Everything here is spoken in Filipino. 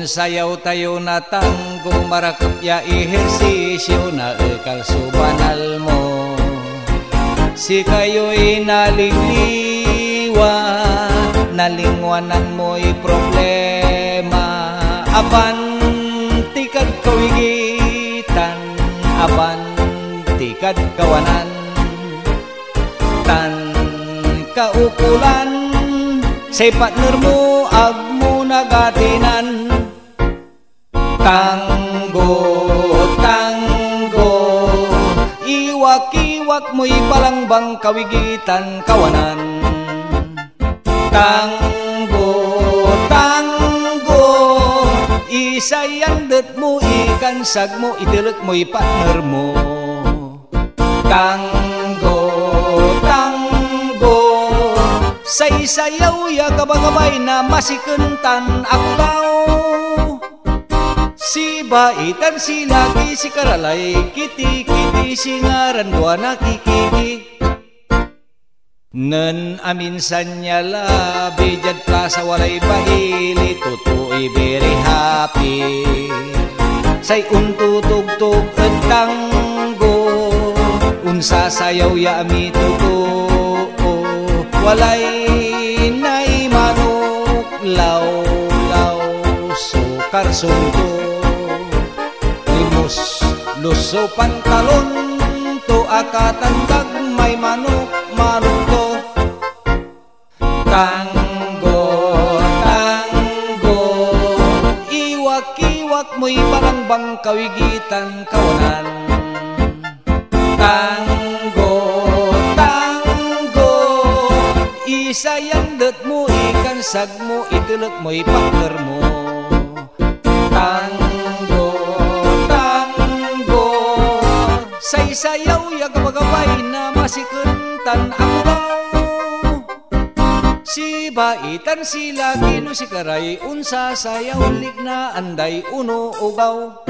sayaw tayo na tango, marakap ya ehersisyo na kalsubanal mo. Si kayo'y naliliwan, nalingwanan mo'y problema. Apan tikad kawigitan, apan tikad kawanan, tan kaukulan, say partner mo ag mo nagatinan. Tango, tango, iwak-iwak mo'y balangbang kawigitan kawanan. Tango, tango, isayandet mo, ikansag mo, itilik mo'y partner mo. Tango, tango, say-sayaw ya gabagabay na masikentan ako daw. Si baitan si lagi si karalay, kiti-kiti si ngaran dua nakikiki. Nen aminsan niya labi jad plaza walay bahili, tutu'i very happy. Say untutugtog at tango, unsa sayaw ya ami tutuo. Walay na'y manok, law-law, sukar sunto. Limos, luso pantalon, to akatandag may manok, manok to. Tango, tango, iwak-iwak mo'y balangbang kawigitan kawanan. Tango, tango, isayandet mo, ikansag mo, itilik mo'y partner mo. Tango, tango, say-sayaw ya gabagabay na masikentan ako daw. Si baitan si lagi no si karay, unsa sayaw lig na anday uno ugaw.